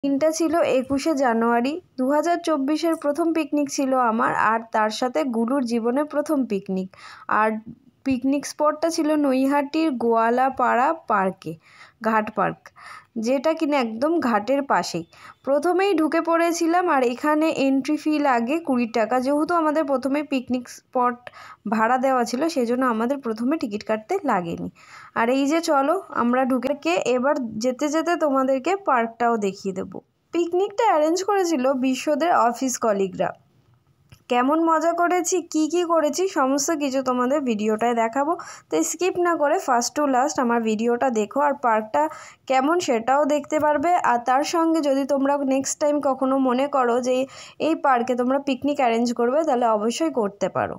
দিনটা ছিল 21শে জানুয়ারি 2024-এর প্রথম পিকনিক ছিল আমার, আর তার সাথে গুলুর জীবনের প্রথম পিকনিক। আর পিকনিক স্পটটা ছিল নৈহাটির গোয়ালাপাড়া পার্কে, ঘাট পার্ক, যেটা কিনা একদম ঘাটের পাশেই। প্রথমেই ঢুকে পড়েছিলাম, আর এখানে এন্ট্রি ফি লাগে 20 টাকা। যেহেতু আমাদের প্রথমে পিকনিক স্পট ভাড়া দেওয়া ছিল, সেজন্য আমাদের প্রথমে টিকিট কাটতে লাগেনি। আর এই যে চলো আমরা ঢুকে এবার যেতে যেতে তোমাদেরকে পার্কটাও দেখিয়ে দেবো। পিকনিকটা অ্যারেঞ্জ করেছিল বিশ্বদের অফিস কলিগরা। কেমন মজা করেছি, কি করেছি সমস্ত কিছু তোমাদের ভিডিওটায় দেখাবো, তো স্কিপ না করে ফার্স্ট টু লাস্ট আমার ভিডিওটা দেখো। আর পার্কটা কেমন সেটাও দেখতে পারবে। আর তার সঙ্গে যদি তোমরা নেক্সট টাইম কখনো মনে করো যে এই পার্কে তোমরা পিকনিক অ্যারেঞ্জ করবে, তাহলে অবশ্যই করতে পারো।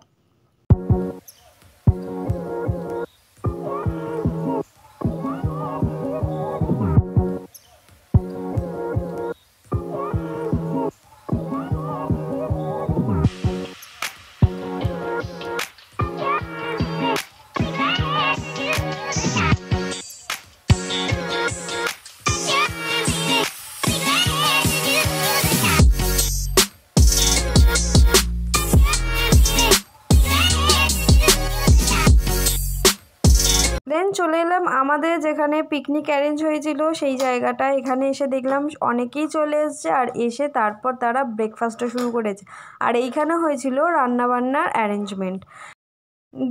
দেন চলে এলাম আমাদের যেখানে পিকনিক অ্যারেঞ্জ হয়েছিল সেই জায়গাটায়। এখানে এসে দেখলাম অনেকেই চলে এসছে, আর এসে তারপর তারা ব্রেকফাস্টটা শুরু করেছে। আর এইখানে হয়েছিল রান্নাবান্নার অ্যারেঞ্জমেন্ট।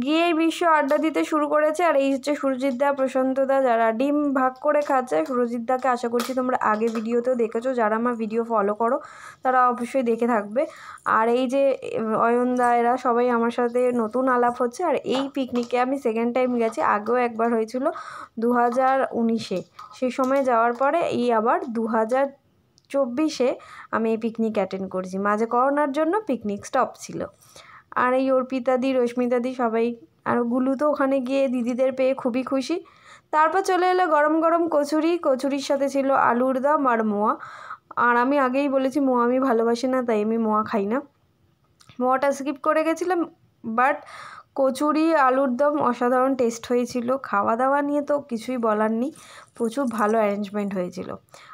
গিয়ে বিশ্ব আড্ডা দিতে শুরু করেছে। আর এই হচ্ছে সুরজিৎ দা, প্রশান্ত দা, যারা ডিম ভাগ করে খাচ্ছে। সুরজিৎ দাকে আশা করছি তোমরা আগে ভিডিওতেও দেখেছো, যারা আমার ভিডিও ফলো করো তারা অবশ্যই দেখে থাকবে। আর এই যে অয়ন দা, এরা সবাই আমার সাথে নতুন আলাপ হচ্ছে। আর এই পিকনিকে আমি সেকেন্ড টাইম গেছি, আগেও একবার হয়েছিল 2019-এ। সেই সময় যাওয়ার পরে এই আবার 2024-এ আমি এই পিকনিক অ্যাটেন্ড করেছি। মাঝে করোনার জন্য পিকনিক স্টপ ছিল। আর এই অর্পিতাদি, রশ্মিতাদি সবাই, আর গুলু তো ওখানে গিয়ে দিদিদের পেয়ে খুবই খুশি। তারপর চলে এলো গরম গরম কচুরি। কচুরির সাথে ছিল আলুর দম আর মোয়া। আর আমি আগেই বলেছি মোয়া আমি ভালোবাসি না, তাই আমি মোয়া খাই না, মোয়াটা স্কিপ করে গেছিলাম। বাট কচুরি আলুর দম অসাধারণ টেস্ট হয়েছিল। খাওয়া দাওয়া নিয়ে তো কিছুই বলার নেই, প্রচুর ভালো অ্যারেঞ্জমেন্ট হয়েছিল।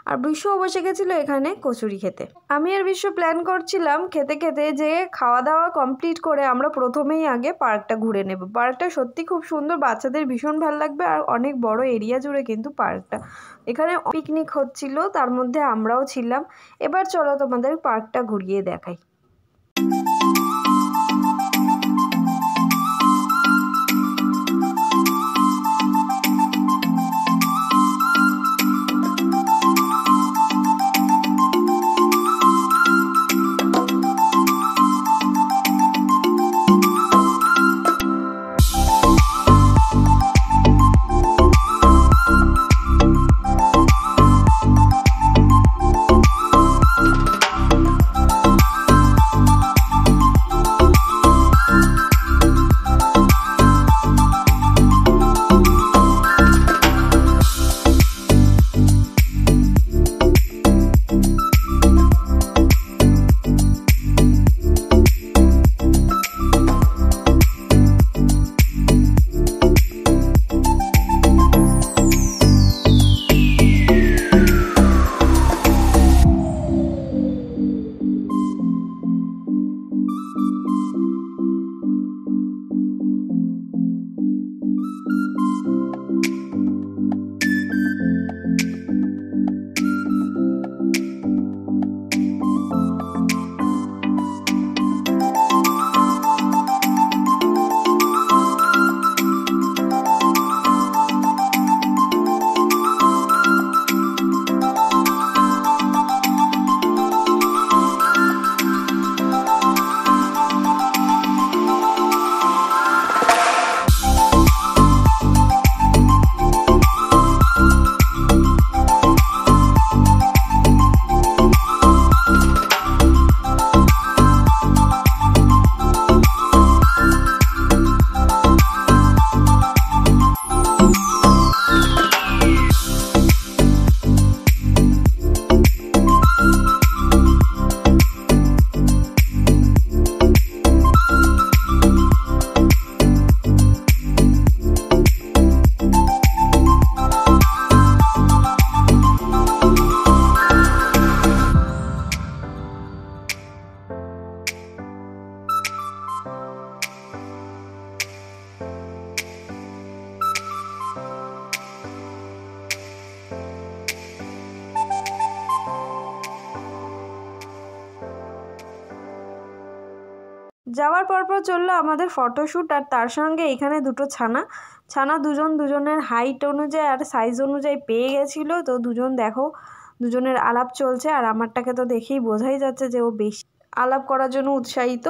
আর বিশ্বও বসে গেছিলো এখানে কচুরি খেতে। আমি আর বিশ্ব প্ল্যান করছিলাম খেতে খেতে যে খাওয়া দাওয়া কমপ্লিট করে আমরা প্রথমেই আগে পার্কটা ঘুরে নেব। পার্কটা সত্যি খুব সুন্দর, বাচ্চাদের ভীষণ ভালো লাগবে। আর অনেক বড় এরিয়া জুড়ে কিন্তু পার্কটা। এখানে পিকনিক হচ্ছিল, তার মধ্যে আমরাও ছিলাম। এবার চলো তোমাদের পার্কটা ঘুরিয়ে দেখাই। যাওয়ার পরপর চললো আমাদের ফটোশ্যুট, আর তার সঙ্গে এখানে দুটো ছানা দুজনের হাইট অনুযায়ী আর সাইজ অনুযায়ী পেয়ে গেছিলো। তো দুজনের আলাপ চলছে, আর আমারটাকে তো দেখেই বোঝাই যাচ্ছে যে ও বেশি আলাপ করার জন্য উৎসাহিত।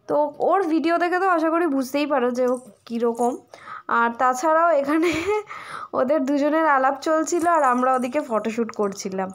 তো ওর ভিডিও দেখে তো আশা করি বুঝতেই পারো যে ও কীরকম। আর তাছাড়াও এখানে ওদের দুজনের আলাপ চলছিল আর আমরা ওদিকে ফটোশ্যুট করছিলাম।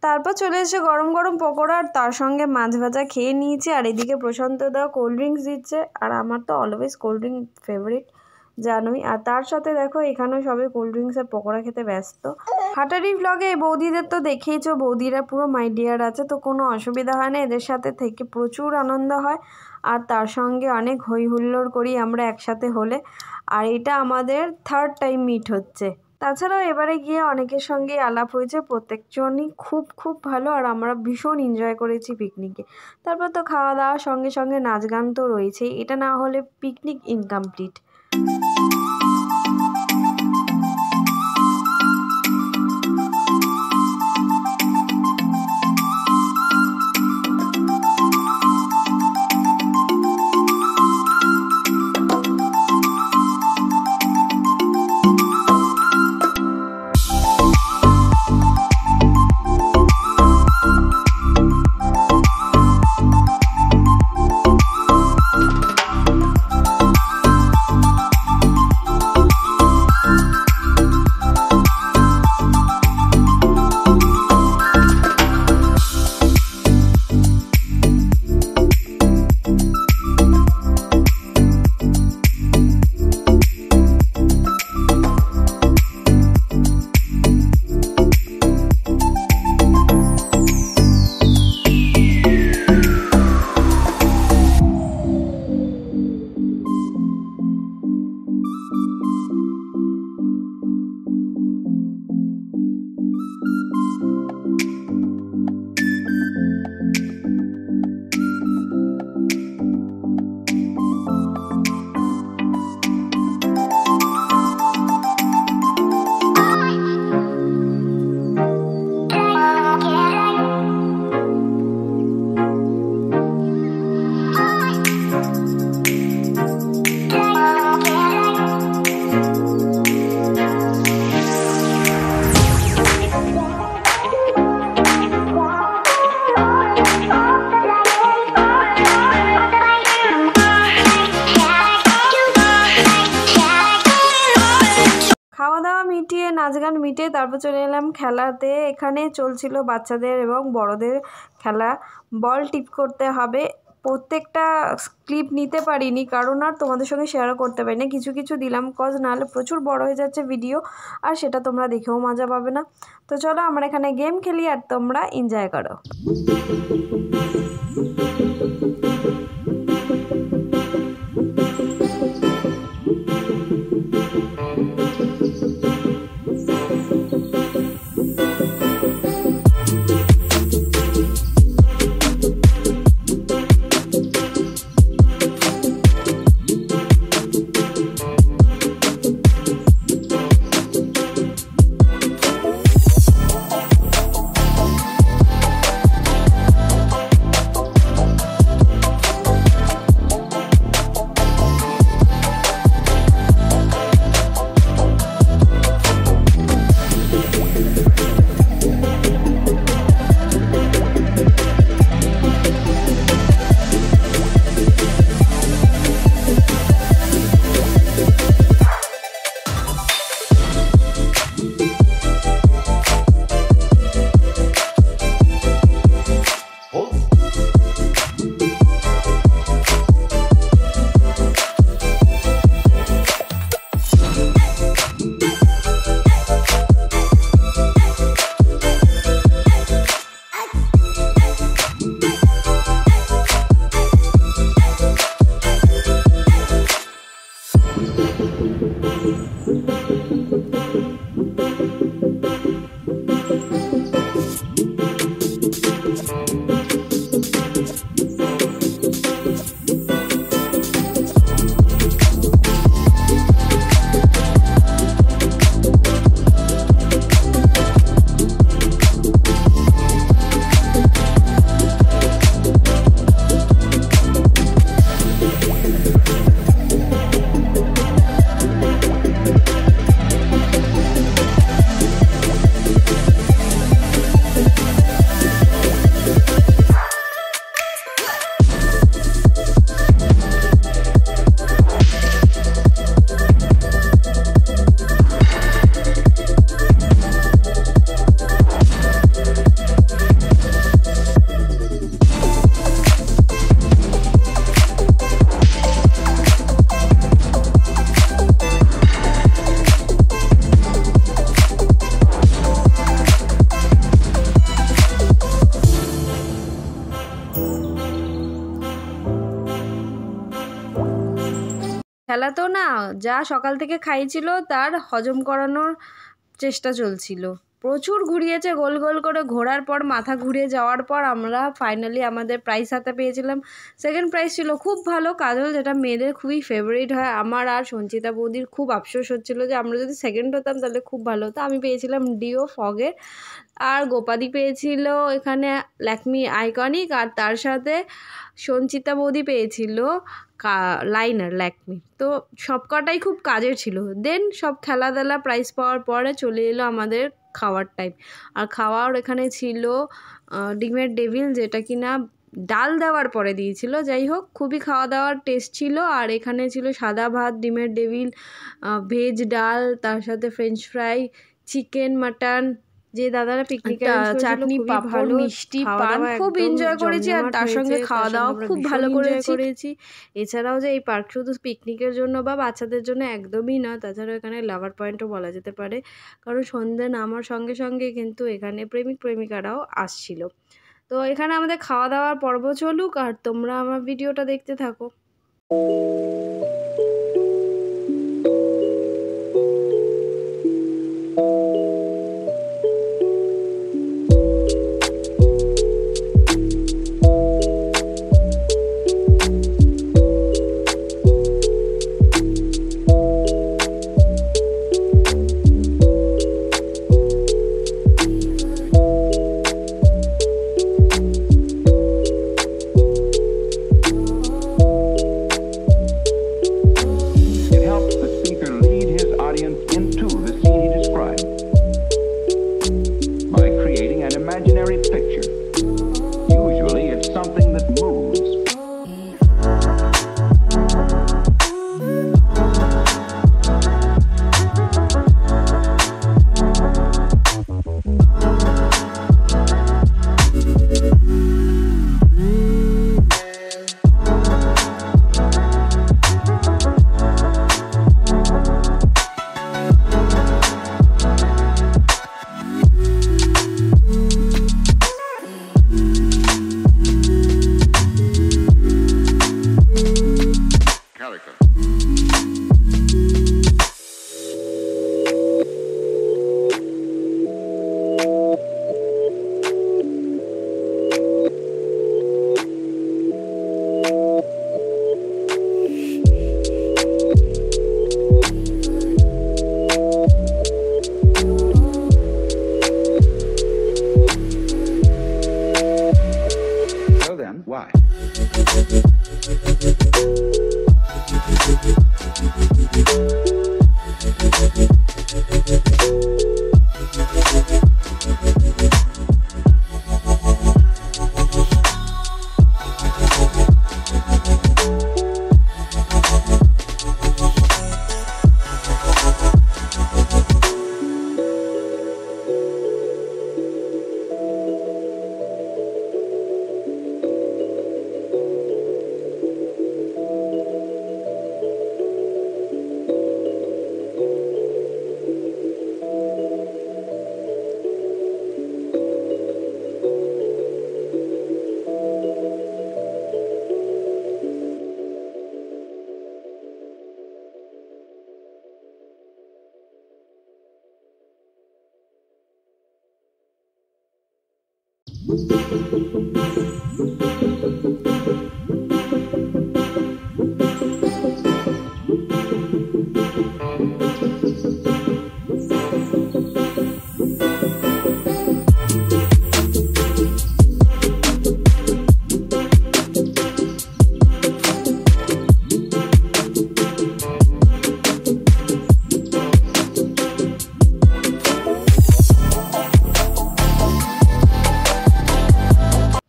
তারপর চলে এসে গরম গরম পকোড়া আর তার সঙ্গে মাছ ভাজা খেয়ে নিয়েছি। আর এদিকে প্রশান্তদা কোল্ড ড্রিঙ্কস দিচ্ছে, আর আমার তো অলওয়েজ কোল্ড ড্রিঙ্ক ফেভারিট জানোই। আর তার সাথে দেখো এখানেও সবাই কোল্ড ড্রিঙ্কসের পকোড়া খেতে ব্যস্ত। হাটারি ব্লগে এই বৌদিদের তো দেখেইছো, বৌদিরা পুরো মাই ডিয়ার আছে, তো কোনো অসুবিধা হয় না, এদের সাথে থেকে প্রচুর আনন্দ হয়। আর তার সঙ্গে অনেক হই হুল্লোড় করি আমরা একসাথে হলে। আর এটা আমাদের 3rd টাইম মিট হচ্ছে। তাছাড়াও এবারে গিয়ে অনেকের সঙ্গে আলাপ হয়েছে, প্রত্যেকজনই খুব ভালো, আর আমরা ভীষণ এনজয় করেছি পিকনিকে। তারপর তো খাওয়া দাওয়া সঙ্গে সঙ্গে নাচ গান তো রয়েছেই, এটা না হলে পিকনিক ইনকমপ্লিট। মিটিয়ে নাচ গান মিটিয়ে তারপর চলে এলাম খেলাতে। এখানে চলছিল বাচ্চাদের এবং বড়দের খেলা। বল টিপ করতে হবে। প্রত্যেকটা ক্লিপ নিতে পারিনি কারণ আর তোমাদের সঙ্গে শেয়ারও করতে পারি না, কিছু কিছু দিলাম কজ নাহলে প্রচুর বড় হয়ে যাচ্ছে ভিডিও, আর সেটা তোমরা দেখেও মজা পাবে না। তো চলো আমরা এখানে গেম খেলি আর তোমরা এনজয় করো। খেলাতেও না যা সকাল থেকে খাইছিল তার হজম করানোর চেষ্টা চলছিল। প্রচুর ঘুরিয়েছে গোল গোল করে, ঘোরার পর মাথা ঘুরে যাওয়ার পর আমরা ফাইনালি আমাদের প্রাইজ হাতে পেয়েছিলাম। সেকেন্ড প্রাইজ ছিল খুব ভালো কাজল, যেটা মেয়েদের খুবই ফেভারিট হয়। আমার আর সঞ্চিতা বৌদির খুব আফসোস হচ্ছিলো যে আমরা যদি সেকেন্ড হতাম তাহলে খুব ভালো হতো। আমি পেয়েছিলাম ডিও ফগের, আর গোপাদি পেয়েছিল এখানে ল্যাকমি আইকনিক, আর তার সাথে সঞ্চিতা বৌদি পেয়েছিল লাইনার ল্যাকমি। তো সব কটাই খুব কাজের ছিল। দেন সব খেলাধুলা প্রাইজ পাওয়ার পরে চলে এলো আমাদের খাওয়ার টাইম। আর খাওয়ার এখানে ছিল ডিমের ডেভিল, যেটা কিনা ডাল দেওয়ার পরে দিয়েছিল। যাই হোক, খুবই খাওয়া দাওয়ার টেস্ট ছিল। আর এখানে ছিল সাদা ভাত, ডিমের ডেভিল, ভেজ ডাল, তার সাথে ফ্রেঞ্চ ফ্রাই, চিকেন, মাটন। যে দাদারা পিকনিকে চাটনি, পাঁপড়, মিষ্টি, পান খুব এনজয় করেছি। আর তার সঙ্গে খাওয়া দাওয়া খুব ভালো করেছি। এছাড়াও যে এই পার্ক শুধু পিকনিকের জন্য বা বাচ্চাদের জন্য একদমই না, তাছাড়াও এখানে লাভার পয়েন্টও বলা যেতে পারে, কারণ সন্ধ্যে নামার সঙ্গে সঙ্গে কিন্তু এখানে প্রেমিক প্রেমিকারাও আসছিল। তো এখানে আমাদের খাওয়া দাওয়ার পর্ব চলুক, আর তোমরা আমার ভিডিওটা দেখতে থাকো। Why?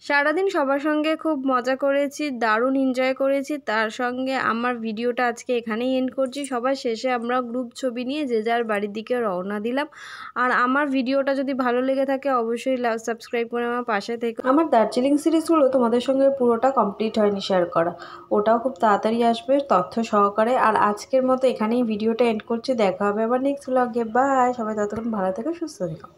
সারাদিন সবার সঙ্গে খুব মজা করেছি, দারুণ এনজয় করেছি। তার সঙ্গে আমার ভিডিওটা আজকে এখানেই এন্ড করছি। সবার শেষে আমরা গ্রুপ ছবি নিয়ে যে যার বাড়ির দিকে রওনা দিলাম। আর আমার ভিডিওটা যদি ভালো লেগে থাকে অবশ্যই সাবস্ক্রাইব করে আমার পাশে থেকে। আমার দার্জিলিং সিরিজগুলো তোমাদের সঙ্গে পুরোটা কমপ্লিট হয়নি শেয়ার করা, ওটাও খুব তাড়াতাড়ি আসবে তথ্য সহকারে। আর আজকের মতো এখানেই ভিডিওটা এন্ড করছি। দেখা হবে আবার নেক্সট ব্লগে। বাই, সবাই ততক্ষণ ভালো থেকো, সুস্থ থেকো।